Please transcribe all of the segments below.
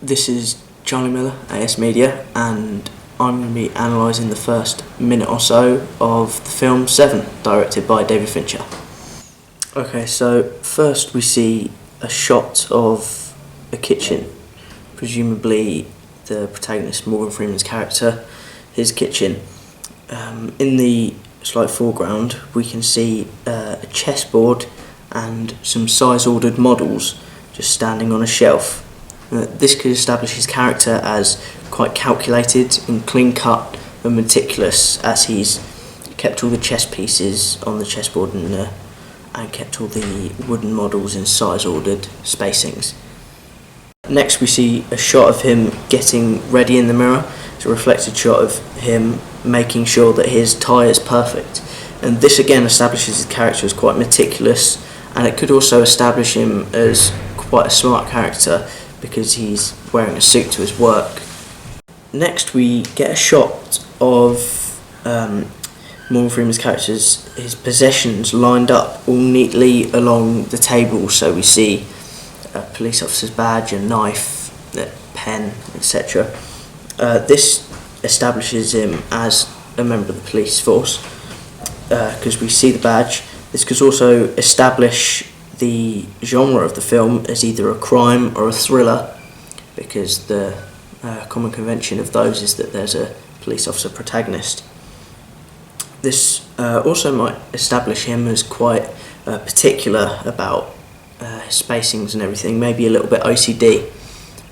This is Charlie Miller, AS Media, and I'm going to be analysing the first minute or so of the film Se7en, directed by David Fincher. Okay, so first we see a shot of a kitchen, presumably the protagonist Morgan Freeman's character, his kitchen. In the slight foreground we can see a chessboard and some size-ordered models just standing on a shelf. This could establish his character as quite calculated and clean-cut and meticulous, as he's kept all the chess pieces on the chessboard and kept all the wooden models in size-ordered spacings. Next we see a shot of him getting ready in the mirror. It's a reflected shot of him making sure that his tie is perfect, and this again establishes his character as quite meticulous, and it could also establish him as quite a smart character because he's wearing a suit to his work. Next we get a shot of Morgan Freeman's character's his possessions lined up all neatly along the table. So we see a police officer's badge, a knife, a pen, etc. This establishes him as a member of the police force because we see the badge. This could also establish the genre of the film as either a crime or a thriller, because the common convention of those is that there's a police officer protagonist. This also might establish him as quite particular about his spacings and everything, maybe a little bit OCD,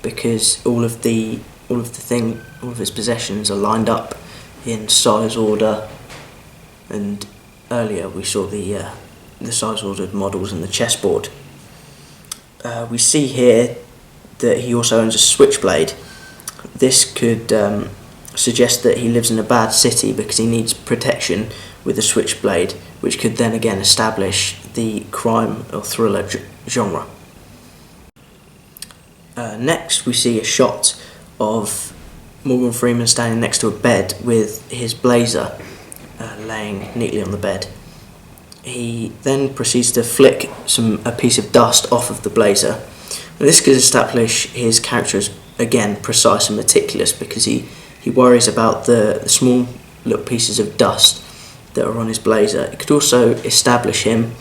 because all of his possessions are lined up in size order, and earlier we saw the size-ordered models and the chessboard. We see here that he also owns a switchblade. This could suggest that he lives in a bad city because he needs protection with a switchblade, which could then again establish the crime or thriller genre. Next we see a shot of Morgan Freeman standing next to a bed with his blazer laying neatly on the bed. He then proceeds to flick a piece of dust off of the blazer. And this could establish his character as, again, precise and meticulous, because he worries about the small little pieces of dust that are on his blazer. It could also establish him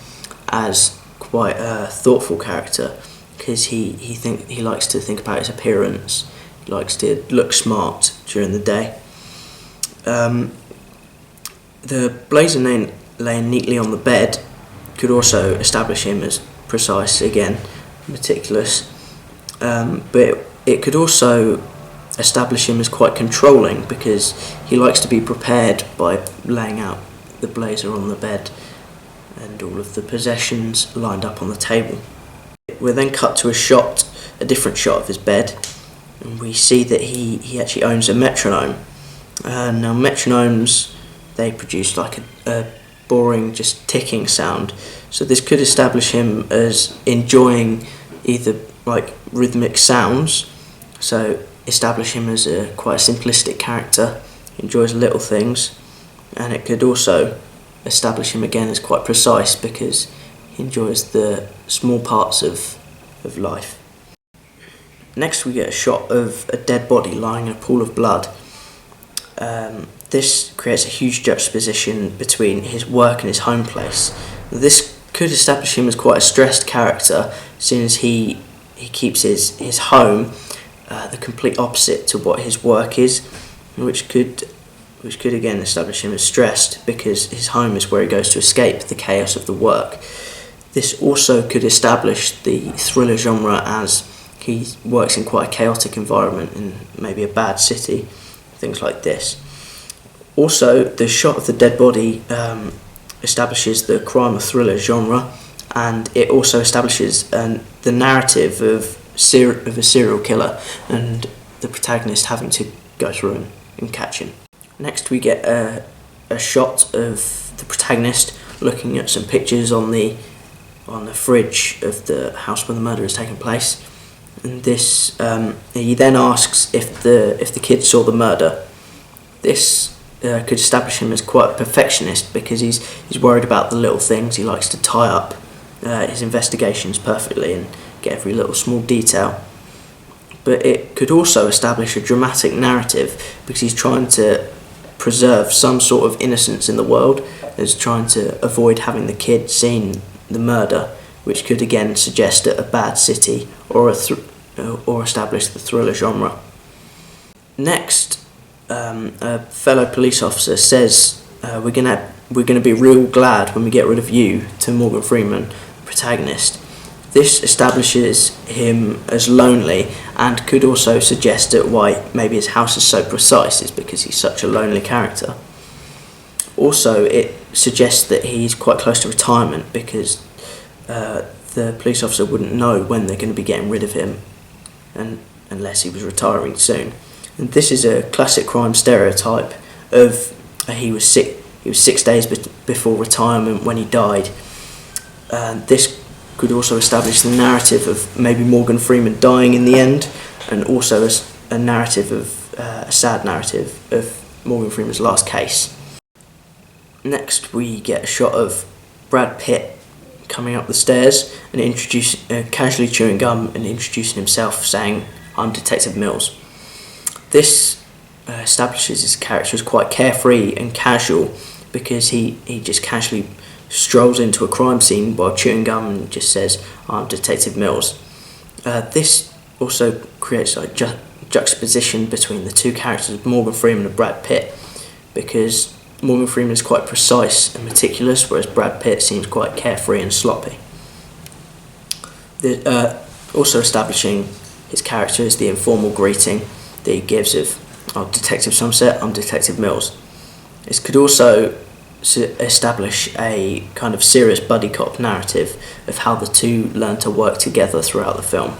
as quite a thoughtful character, because he likes to think about his appearance. He likes to look smart during the day. The blazer laying neatly on the bed could also establish him as precise, again, meticulous, but it could also establish him as quite controlling, because he likes to be prepared by laying out the blazer on the bed and all of the possessions lined up on the table. We're then cut to a different shot of his bed, and we see that he actually owns a metronome. Now metronomes, they produce like a boring, just ticking sound. So this could establish him as enjoying either like rhythmic sounds, so establish him as quite a simplistic character, enjoys little things, and it could also establish him again as quite precise, because he enjoys the small parts of life. Next we get a shot of a dead body lying in a pool of blood. This creates a huge juxtaposition between his work and his home place. This could establish him as quite a stressed character, seeing as he keeps his home the complete opposite to what his work is, which could again establish him as stressed, because his home is where he goes to escape the chaos of the work. This also could establish the thriller genre, as he works in quite a chaotic environment in maybe a bad city, things like this. Also, the shot of the dead body establishes the crime or thriller genre, and it also establishes the narrative of a serial killer and the protagonist having to go through and catch him. Next we get a shot of the protagonist looking at some pictures on the fridge of the house where the murder has taken place, and this he then asks if the kid saw the murder. This could establish him as quite a perfectionist, because he's worried about the little things. He likes to tie up his investigations perfectly and get every little small detail. but it could also establish a dramatic narrative because he's trying to preserve some sort of innocence in the world. He's trying to avoid having the kid seen the murder, which could again suggest a bad city or establish the thriller genre. Next, a fellow police officer says, "We're gonna be real glad when we get rid of you," to Morgan Freeman, the protagonist. This establishes him as lonely and could also suggest that why maybe his house is so precise is because he's such a lonely character. Also, it suggests that he's quite close to retirement because the police officer wouldn't know when they're going to be getting rid of him unless he was retiring soon. And this is a classic crime stereotype of he was 6 days before retirement when he died. This could also establish the narrative of maybe Morgan Freeman dying in the end, and also a narrative of a sad narrative of Morgan Freeman's last case. Next, we get a shot of Brad Pitt coming up the stairs and casually chewing gum and introducing himself, saying, "I'm Detective Mills." This establishes his character as quite carefree and casual because he just casually strolls into a crime scene while chewing gum and just says, "I'm Detective Mills." This also creates a juxtaposition between the two characters of Morgan Freeman and Brad Pitt, because Morgan Freeman is quite precise and meticulous, whereas Brad Pitt seems quite carefree and sloppy. Also establishing his character is the informal greeting that he gives of, "I'm Detective Somerset, I'm Detective Mills." This could also establish a kind of serious buddy cop narrative of how the two learn to work together throughout the film.